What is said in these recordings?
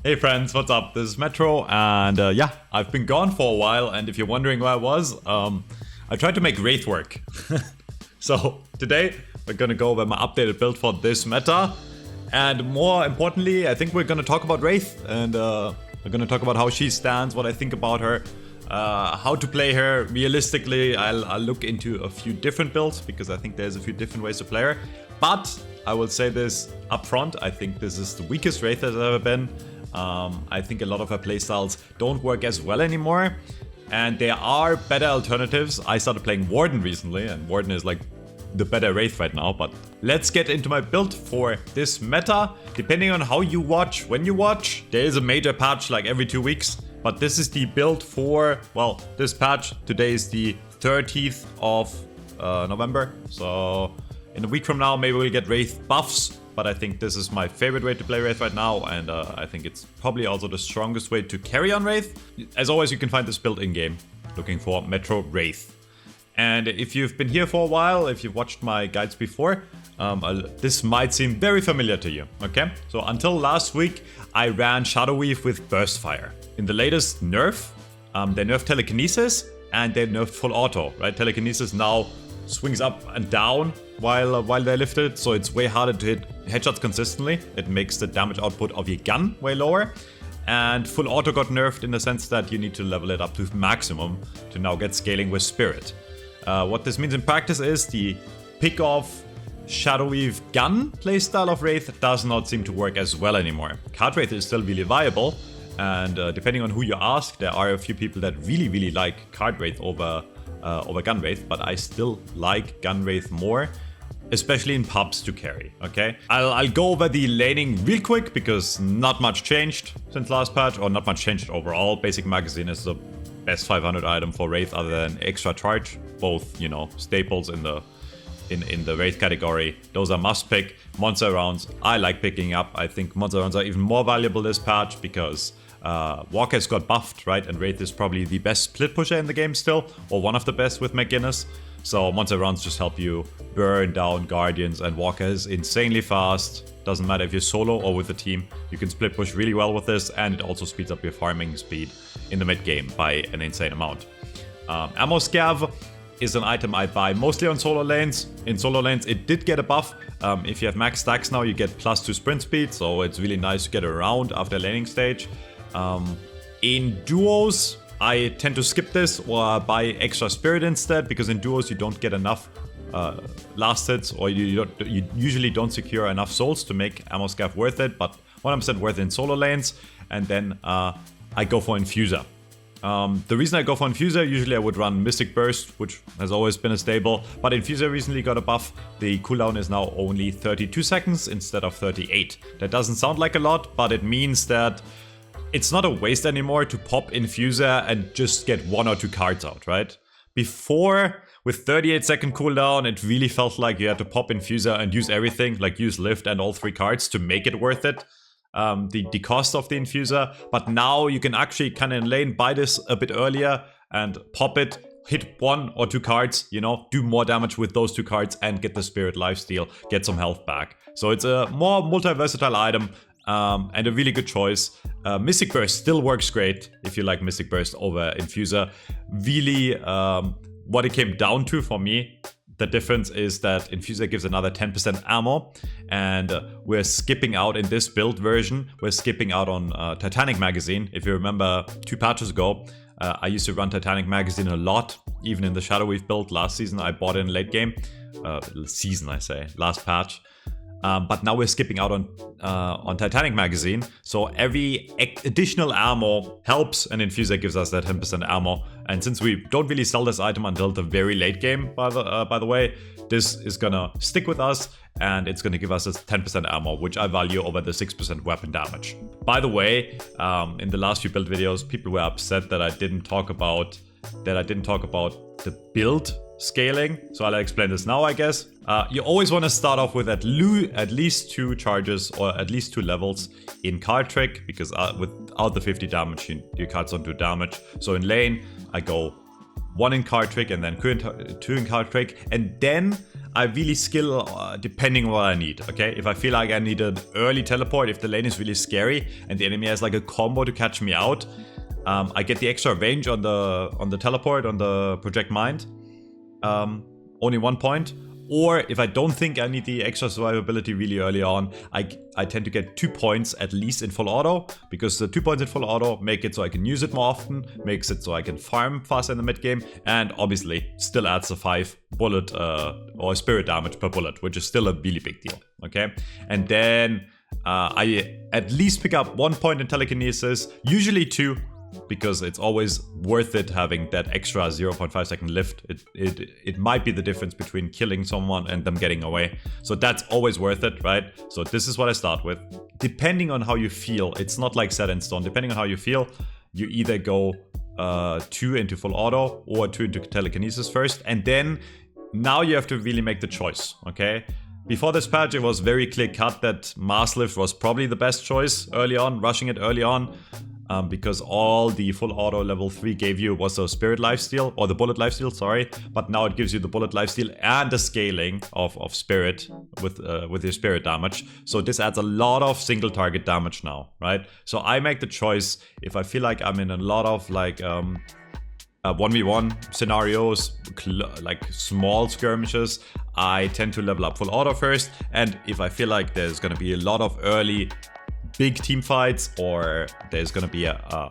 Hey friends, what's up? This is Metro, and yeah, I've been gone for a while, and if you're wondering where I was, I tried to make Wraith work. So today, we're gonna go over my updated build for this meta, and more importantly, I think we're gonna talk about Wraith, and we're gonna talk about how she stands, what I think about her, how to play her. Realistically, I'll look into a few different builds, because I think there's a few different ways to play her, but I will say this up front, I think this is the weakest Wraith there's ever been. I think a lot of her playstyles don't work as well anymore, and there are better alternatives. I started playing Warden recently, and Warden is like the better Wraith right now, but let's get into my build for this meta. Depending on how you watch, when you watch, there is a major patch like every 2 weeks, but this is the build for, well, this patch. Today is the 30th of November, so in a week from now maybe we'll get Wraith buffs. But I think this is my favorite way to play Wraith right now, and I think it's probably also the strongest way to carry on Wraith. As always, you can find this build in-game, looking for Metro Wraith. And if you've been here for a while, if you've watched my guides before, this might seem very familiar to you, okay? So until last week, I ran Shadow Weave with Burst Fire. In the latest nerf, they nerfed Telekinesis, and they nerfed Full Auto, right? Telekinesis now swings up and down while they're lifted, so it's way harder to hit headshots consistently. It makes the damage output of your gun way lower. And Full Auto got nerfed in the sense that you need to level it up to maximum to now get scaling with Spirit. What this means in practice is the pick-off Shadow Weave gun playstyle of Wraith does not seem to work as well anymore. Card Wraith is still really viable, and depending on who you ask, there are a few people that really like Card Wraith over Gun Wraith, but I still like Gun Wraith more, especially in pubs to carry, okay? I'll go over the laning real quick, because not much changed since last patch, or not much changed overall. Basic Magazine is the best 500 item for Wraith other than Extra Charge. Both, you know, staples in the Wraith category. Those are must pick. Monster rounds, I like picking up. I think monster rounds are even more valuable this patch, because Walker's got buffed, right? And Wraith is probably the best split pusher in the game still, or one of the best with McGinnis. So monster rounds just help you burn down Guardians, and Walker is insanely fast. Doesn't matter if you're solo or with a team, you can split push really well with this, and it also speeds up your farming speed in the mid game by an insane amount. Ammo Scav is an item I buy mostly on solo lanes. In solo lanes, it did get a buff. If you have max stacks now, you get +2 sprint speed, so it's really nice to get around after laning stage. In duos, I tend to skip this or buy extra spirit instead, because in duos you don't get enough last hits, or you usually don't secure enough souls to make Ammo Scav worth it, but 100% worth it in solo lanes. And then I go for Infuser. The reason I go for Infuser, usually I would run Mystic Burst, which has always been a staple, but Infuser recently got a buff. The cooldown is now only 32 seconds instead of 38. That doesn't sound like a lot, but it means that it's not a waste anymore to pop Infuser and just get 1 or 2 cards out, right? Before, with 38-second cooldown, it really felt like you had to pop Infuser and use everything, like use Lift and all 3 cards to make it worth it. The cost of the Infuser, but now you can actually kind of in lane buy this a bit earlier and pop it, hit 1 or 2 cards, you know, do more damage with those 2 cards and get the Spirit lifesteal, get some health back. So it's a more multi-versatile item, and a really good choice. Mystic Burst still works great if you like Mystic Burst over Infuser. Really, what it came down to for me, the difference is that Infuser gives another 10% ammo, and we're skipping out in this build version. We're skipping out on Titanic Magazine. If you remember 2 patches ago, I used to run Titanic Magazine a lot, even in the Shadow Weave build last season. I bought it in late game. Last patch. But now we're skipping out on Titanic Magazine, so every additional ammo helps, and Infuser gives us that 10% ammo. And since we don't really sell this item until the very late game, by the way, this is gonna stick with us, and it's gonna give us this 10% ammo, which I value over the 6% weapon damage. By the way, in the last few build videos, people were upset that I didn't talk about the build scaling, so I'll explain this now, I guess. You always want to start off with at least 2 charges or at least 2 levels in card trick, because without the 50 damage, your cards don't do damage. So in lane, I go 1 in card trick and then 2 in card trick, and then I really skill depending on what I need, okay? If I feel like I need an early teleport, if the lane is really scary and the enemy has like a combo to catch me out, I get the extra range on the teleport, on the Project Mind. Only 1 point. Or if I don't think I need the extra survivability really early on, I tend to get 2 points at least in full auto, because the 2 points in full auto make it so I can use it more often, makes it so I can farm faster in the mid game, and obviously still adds a 5 bullet or spirit damage per bullet, which is still a really big deal, okay? And then I at least pick up 1 point in telekinesis, usually 2, because it's always worth it having that extra 0.5 second lift. It might be the difference between killing someone and them getting away. So that's always worth it, right? So this is what I start with. Depending on how you feel, it's not like set in stone. Depending on how you feel, you either go 2 into full auto or 2 into telekinesis first. And then now you have to really make the choice, okay? Before this patch, it was very clear cut that Mass Lift was probably the best choice early on, rushing it early on. Because all the full auto level 3 gave you was the spirit lifesteal, or the bullet lifesteal, sorry. But now it gives you the bullet lifesteal and the scaling of spirit with your spirit damage. So this adds a lot of single target damage now, right? So I make the choice if I feel like I'm in a lot of like 1v1 scenarios, like small skirmishes, I tend to level up full auto first. And if I feel like there's gonna be a lot of early big team fights, or there's gonna be a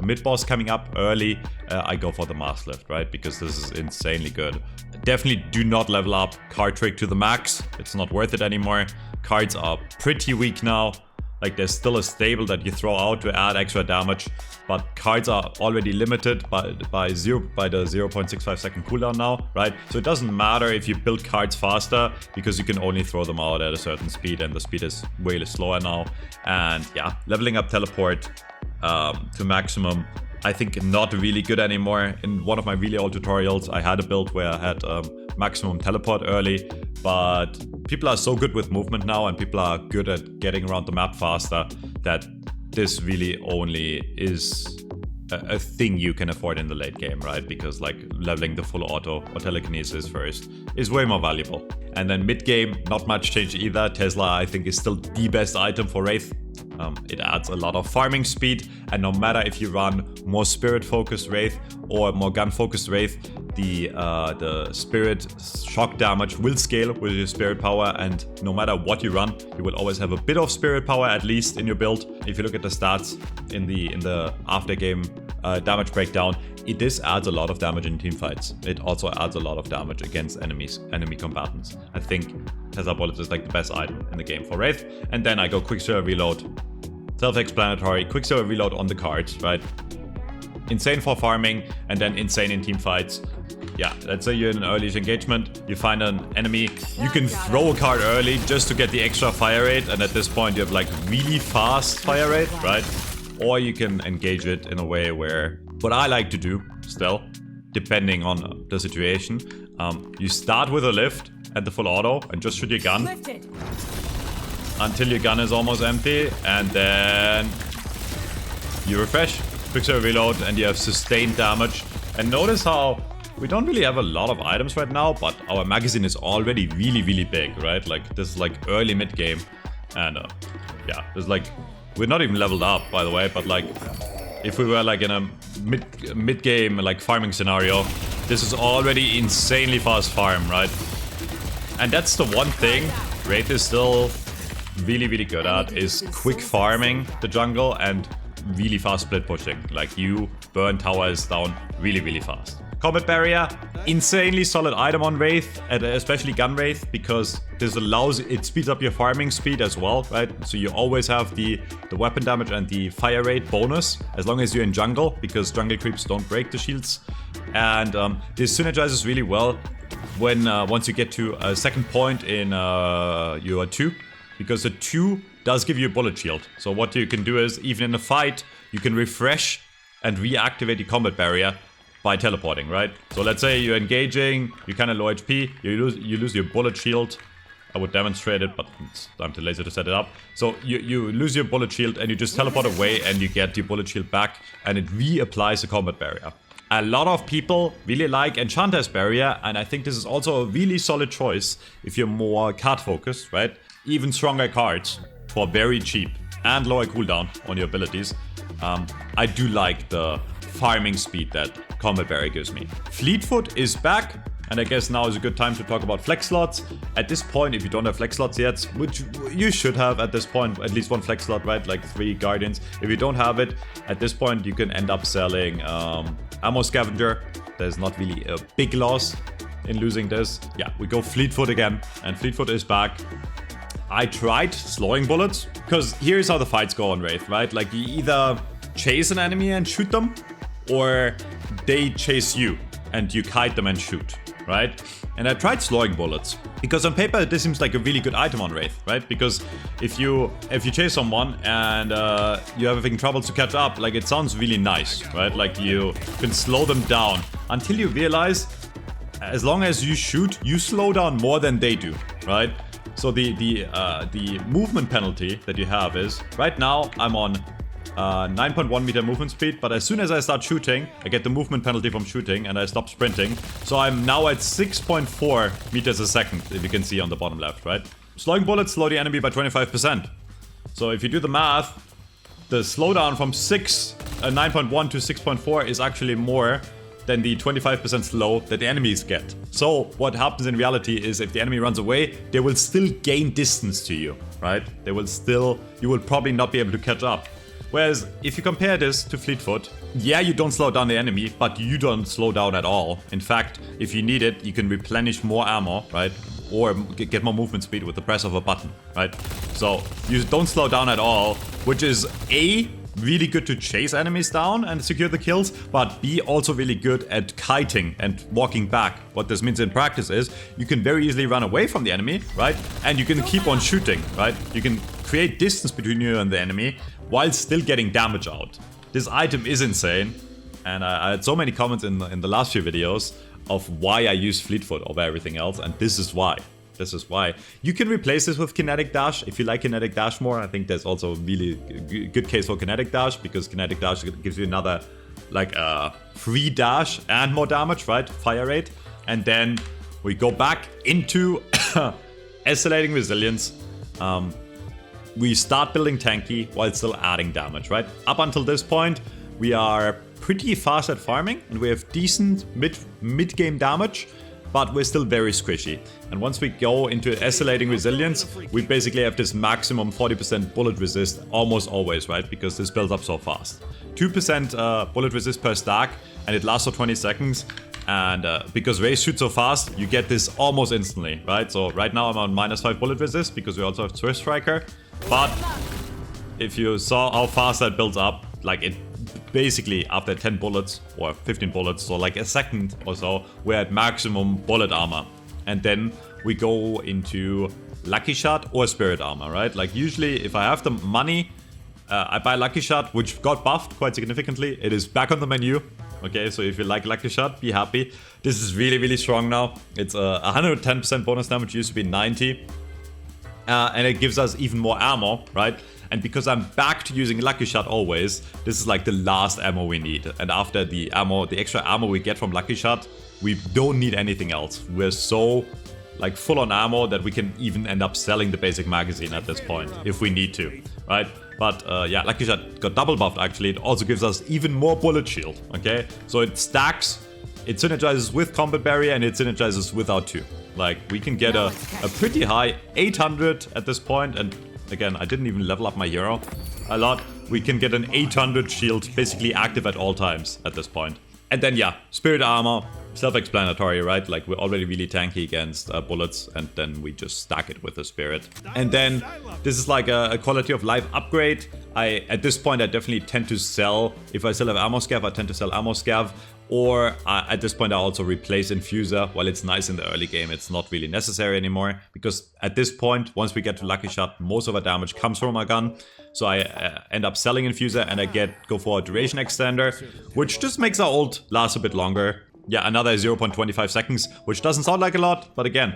mid boss coming up early, I go for the Mass Lift, right? Because this is insanely good. Definitely do not level up Card Trick to the max. It's not worth it anymore. Cards are pretty weak now. Like there's still a stable that you throw out to add extra damage, but cards are already limited by the 0.65 second cooldown now, right? So it doesn't matter if you build cards faster, because you can only throw them out at a certain speed, and the speed is way slower now. And yeah, leveling up teleport to maximum, I think not really good anymore. In one of my really old tutorials, I had a build where I had maximum teleport early, but people are so good with movement now, and people are good at getting around the map faster, that this really only is a thing you can afford in the late game, right? Because like leveling the full auto or telekinesis first is way more valuable. And then mid game, not much change either. Tesla, I think, is still the best item for Wraith. It adds a lot of farming speed, and no matter if you run more spirit focused Wraith or more gun focused Wraith, the spirit shock damage will scale with your spirit power, and no matter what you run, you will always have a bit of spirit power at least in your build. If you look at the stats in the after game damage breakdown, this adds a lot of damage in team fights. It also adds a lot of damage against enemy combatants. I think Tesla Bullet is like the best item in the game for Wraith. And then I go Quicksilver Reload. Self-explanatory, Quicksilver Reload on the cards, right? Insane for farming, and then insane in team fights. Yeah, let's say you're in an early engagement, you find an enemy, you can throw a card early just to get the extra fire rate, and at this point you have like really fast fire rate, right? Or you can engage it in a way where, what I like to do still, depending on the situation, you start with a lift at the full auto and just shoot your gun until your gun is almost empty, and then you refresh, Quicksilver Reload, and you have sustained damage. And notice how we don't really have a lot of items right now, but our magazine is already really big, right? Like this is like early mid game, and yeah, there's like, we're not even leveled up, by the way, but like if we were like in a mid game like farming scenario, this is already insanely fast farm, right? And that's the one thing Wraith is still really good at, is quick farming the jungle and really fast split pushing. Like you burn towers down really fast. Combat Barrier, insanely solid item on Wraith, and especially Gun Wraith, because this allows, it speeds up your farming speed as well, right? So you always have the weapon damage and the fire rate bonus as long as you're in jungle, because jungle creeps don't break the shields. And this synergizes really well when once you get to a second point in your 2, because the 2 does give you a bullet shield. So what you can do is, even in a fight, you can refresh and reactivate the combat barrier by teleporting, right? So let's say you're engaging, you're kind of low HP, you lose your bullet shield. I would demonstrate it, but it's time too lazy to set it up. So you lose your bullet shield and you just teleport away and you get your bullet shield back, and it reapplies the combat barrier. A lot of people really like Enchanter's Barrier, and I think this is also a really solid choice if you're more card focused, right? Even stronger cards for very cheap and lower cooldown on your abilities. I do like the farming speed that Combat Barrier gives me. Fleetfoot is back, and I guess now is a good time to talk about flex slots. At this point, if you don't have flex slots yet, which you should have at this point, at least one flex slot, right? Like 3 Guardians. If you don't have it, at this point you can end up selling Ammo Scavenger. There's not really a big loss in losing this. Yeah, we go Fleetfoot again, and Fleetfoot is back. I tried slowing bullets, because here's how the fights go on Wraith, right? Like you either chase an enemy and shoot them, or they chase you and you kite them and shoot, right? And I tried slowing bullets, because on paper this seems like a really good item on Wraith, right? Because if you chase someone and you're having trouble to catch up, like it sounds really nice, right? Like you can slow them down until you realize as long as you shoot, you slow down more than they do, right? So the movement penalty that you have is, right now I'm on 9.1 meter movement speed, but as soon as I start shooting, I get the movement penalty from shooting and I stop sprinting. So I'm now at 6.4 meters a second, if you can see on the bottom left, right? Slowing bullets slow the enemy by 25%. So if you do the math, the slowdown from 9.1 to 6.4 is actually more than the 25% slow that the enemies get. So what happens in reality is if the enemy runs away, they will still gain distance to you, right? You will probably not be able to catch up. Whereas if you compare this to Fleetfoot, yeah, you don't slow down the enemy, but you don't slow down at all. In fact, if you need it, you can replenish more ammo, right? Or get more movement speed with the press of a button, right? So you don't slow down at all, which is A, really good to chase enemies down and secure the kills, but B, also really good at kiting and walking back. What this means in practice is you can very easily run away from the enemy, right? And you can keep on shooting, right? You can create distance between you and the enemy while still getting damage out. This item is insane, and I had so many comments in the last few videos of why I use Fleetfoot over everything else, and this is why. This is why. You can replace this with Kinetic Dash if you like Kinetic Dash more. I think there's also a really good case for Kinetic Dash, because Kinetic Dash gives you another like free dash and more damage, right? Fire rate. And then we go back into escalating resilience. We start building tanky while still adding damage, right? Up until this point, we are pretty fast at farming and we have decent mid-game damage, but we're still very squishy. And once we go into escalating resilience, we basically have this maximum 40% bullet resist almost always, right? Because this builds up so fast. 2% bullet resist per stack, and it lasts for 20 seconds. And because Wraith shoots so fast, you get this almost instantly, right? So right now I'm on -5 bullet resist because we also have Swift Striker. But if you saw how fast that builds up, like it basically after 10 bullets or 15 bullets, so like a second or so, we're at maximum bullet armor. And then we go into Lucky Shot or Spirit Armor, right? Like usually if I have the money, I buy Lucky Shot, which got buffed quite significantly. It is back on the menu. Okay, so if you like Lucky Shot, be happy. This is really, really strong now. It's 110% bonus damage, used to be 90. And it gives us even more ammo, right? And because I'm back to using Lucky Shot always, this is like the last ammo we need. And after the ammo, the extra ammo we get from Lucky Shot, we don't need anything else. We're so like full on ammo that we can even end up selling the basic magazine at this point if we need to, right? But yeah, Lucky Shot got double buffed actually. It also gives us even more bullet shield, okay? So it stacks, it synergizes with Combat Barrier and it synergizes without 2. Like we can get a pretty high 800 at this point, and again, I didn't even level up my hero a lot. We can get an 800 shield basically active at all times at this point. And then yeah, Spirit Armor, self-explanatory, right? Like we're already really tanky against bullets, and then we just stack it with the Spirit. And then this is like a quality of life upgrade. At this point I definitely tend to sell, if I still have Ammo Scav, I tend to sell Ammo Scav. Or at this point I also replace Infuser. While it's nice in the early game, it's not really necessary anymore. Because at this point, once we get to Lucky Shot, most of our damage comes from our gun. So I end up selling Infuser and I go for a Duration Extender, which just makes our ult last a bit longer. Yeah, another 0.25 seconds, which doesn't sound like a lot, but again,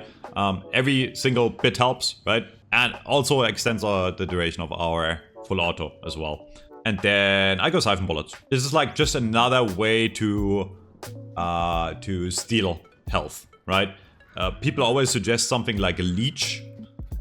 every single bit helps, right? And also extends the duration of our full auto as well. And then I go Siphon Bullets. This is like just another way to to steal health, right? People always suggest something like a leech.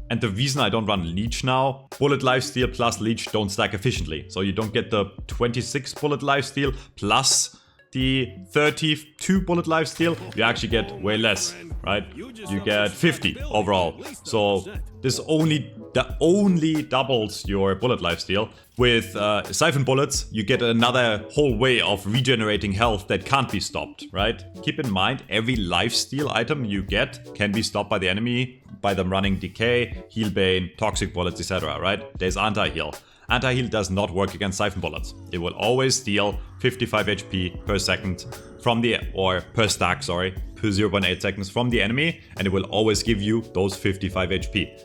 And the reason I don't run leech now, bullet lifesteal plus leech don't stack efficiently. So you don't get the 26 bullet lifesteal plus the 32 bullet lifesteal. You actually get way less, right? You get 50 overall. So this only doubles your bullet lifesteal. With siphon bullets, you get another whole way of regenerating health that can't be stopped, right? Keep in mind, every lifesteal item you get can be stopped by the enemy, by them running decay, heal bane, toxic bullets, etc., right? There's anti-heal. Anti-heal does not work against siphon bullets. It will always steal 55 HP per second from the, or per stack, sorry, per 0.8 seconds from the enemy, and it will always give you those 55 HP.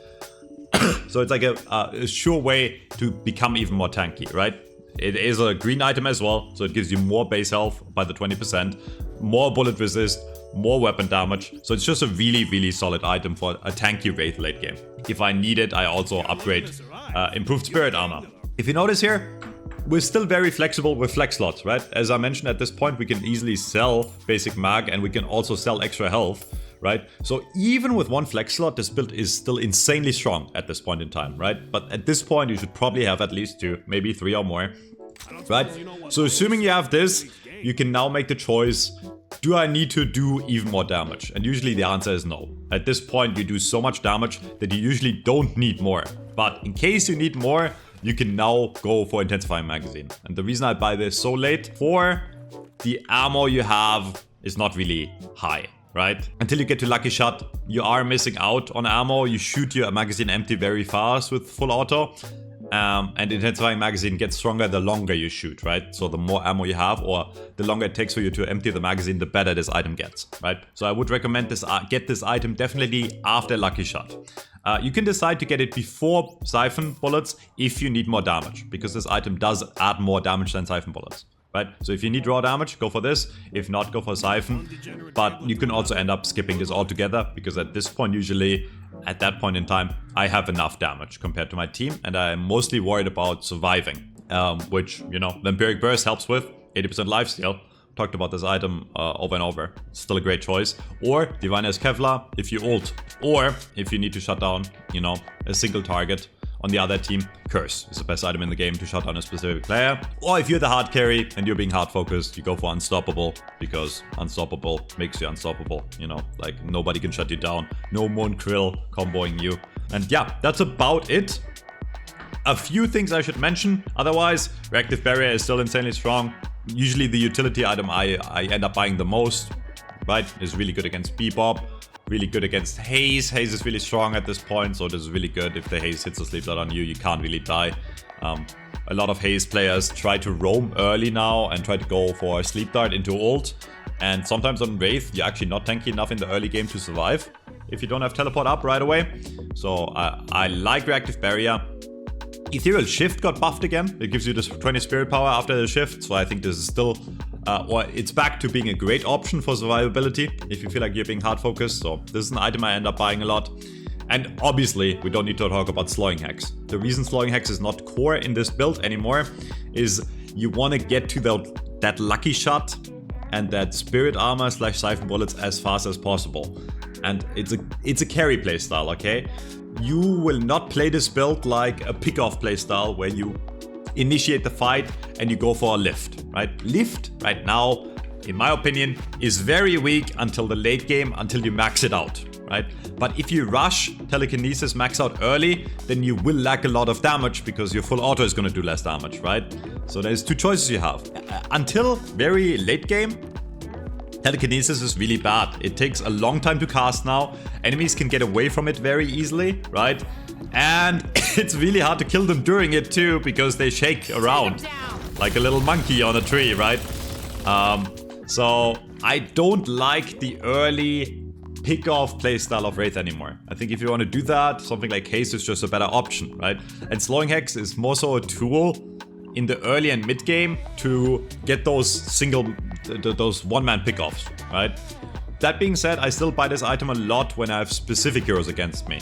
So it's like a sure way to become even more tanky, right? It is a green item as well, so it gives you more base health by the 20%, more bullet resist, more weapon damage. So it's just a really, really solid item for a tanky Wraith late game. If I need it, I also upgrade improved spirit armor. If you notice here, we're still very flexible with flex slots, right? As I mentioned, at this point, we can easily sell basic mag and we can also sell extra health, right? So even with one flex slot, this build is still insanely strong at this point in time, right? But at this point, you should probably have at least 2, maybe 3 or more, right? So assuming you have this, you can now make the choice, do I need to do even more damage? And usually the answer is no. At this point, you do so much damage that you usually don't need more. But in case you need more, you can now go for intensifying magazine. And the reason I buy this so late, for the ammo you have is not really high, right? Until you get to Lucky Shot, you are missing out on ammo. You shoot your magazine empty very fast with full auto. And intensifying magazine gets stronger the longer you shoot, right? So the more ammo you have, or the longer it takes for you to empty the magazine, the better this item gets, right? So I would recommend this, get this item definitely after Lucky Shot. You can decide to get it before siphon bullets if you need more damage, because this item does add more damage than siphon bullets, right? So if you need raw damage, go for this. If not, go for siphon. But you can also end up skipping this altogether, because at this point, usually at that point in time, I have enough damage compared to my team, and I'm mostly worried about surviving, which, you know, Vampiric Burst helps with 80% lifesteal. Talked about this item over and over. Still a great choice. Or Divine as Kevlar if you ult. Or if you need to shut down, you know, a single target on the other team, Curse is the best item in the game to shut down a specific player. Or if you're the hard carry and you're being hard focused, you go for Unstoppable, because Unstoppable makes you unstoppable. You know, like nobody can shut you down. No Moon Krill comboing you. And yeah, that's about it. A few things I should mention. Otherwise, Reactive Barrier is still insanely strong. Usually the utility item I end up buying the most, right, is really good against Bebop, really good against Haze. Haze is really strong at this point, so this is really good. If the Haze hits a sleep dart on you, you can't really die. A lot of Haze players try to roam early now and try to go for a sleep dart into ult. And sometimes on Wraith, you're actually not tanky enough in the early game to survive if you don't have teleport up right away. So I like Reactive Barrier. Ethereal Shift got buffed again. It gives you this 20 spirit power after the shift, so I think this is still, or it's back to being a great option for survivability if you feel like you're being hard focused. So this is an item I end up buying a lot. And obviously, we don't need to talk about Slowing Hex. The reason Slowing Hex is not core in this build anymore is you want to get to that Lucky Shot and that Spirit Armor / Siphon Bullets as fast as possible. And it's a carry playstyle, okay? You will not play this build like a pick-off playstyle where you initiate the fight and you go for a lift, right? Lift, right now, in my opinion, is very weak until the late game, until you max it out, right? But if you rush Telekinesis max out early, then you will lack a lot of damage because your full auto is going to do less damage, right? So there's two choices you have. Until very late game, Telekinesis is really bad. It takes a long time to cast now. Enemies can get away from it very easily, right? And it's really hard to kill them during it too, because they shake around like a little monkey on a tree, right? So I don't like the early pick-off playstyle of Wraith anymore. I think if you want to do that, something like Haste is just a better option, right? And Slowing Hex is more so a tool in the early and mid game to get those those one-man pick-offs, right? That being said, I still buy this item a lot when I have specific heroes against me.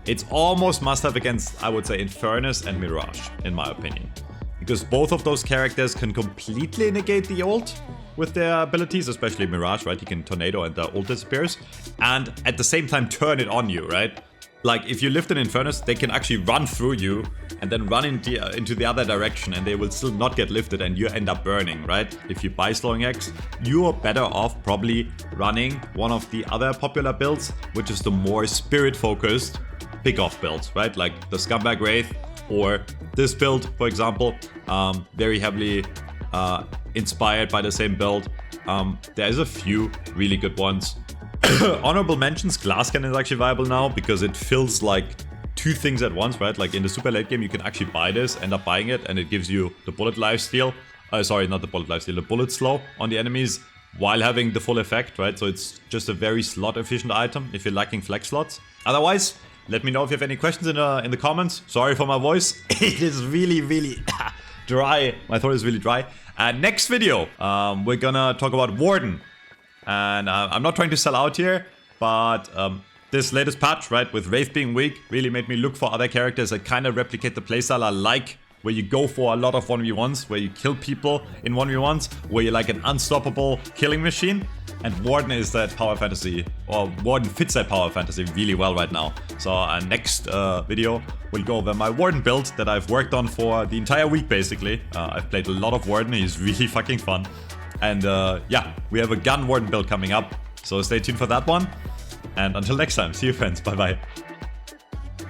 It's almost must-have against, I would say, Infernus and Mirage, in my opinion. Because both of those characters can completely negate the ult, with their abilities, especially Mirage, right? You can Tornado and the ult disappears. And at the same time turn it on you, right? Like, if you lift an Infernus, they can actually run through you and then run into the other direction, and they will still not get lifted and you end up burning, right? If you buy Slowing X, you're better off probably running one of the other popular builds, which is the more spirit-focused pick-off builds, right? Like the Scumbag Wraith or this build, for example, very heavily inspired by the same build. There's a few really good ones. Honorable mentions, Glasscan is actually viable now because it fills like 2 things at once, right? Like in the super late game, you can actually buy this, end up buying it, and it gives you the bullet lifesteal. Sorry, not the bullet lifesteal, the bullet slow on the enemies while having the full effect, right? So it's just a very slot efficient item if you're lacking flex slots. Otherwise, let me know if you have any questions in the comments. Sorry for my voice. It is really dry. My throat is really dry. Next video, we're gonna talk about Warden. And I'm not trying to sell out here, but this latest patch, right, with Wraith being weak, really made me look for other characters that kind of replicate the playstyle I like, where you go for a lot of 1v1s, where you kill people in 1v1s, where you're like an unstoppable killing machine. And Warden is that power fantasy, or Warden fits that power fantasy really well right now. So next video, we'll go over my Warden build that I've worked on for the entire week, basically. I've played a lot of Warden, he's really fucking fun. And yeah, we have a gun Warden build coming up, so stay tuned for that one. And until next time, see you friends, bye bye.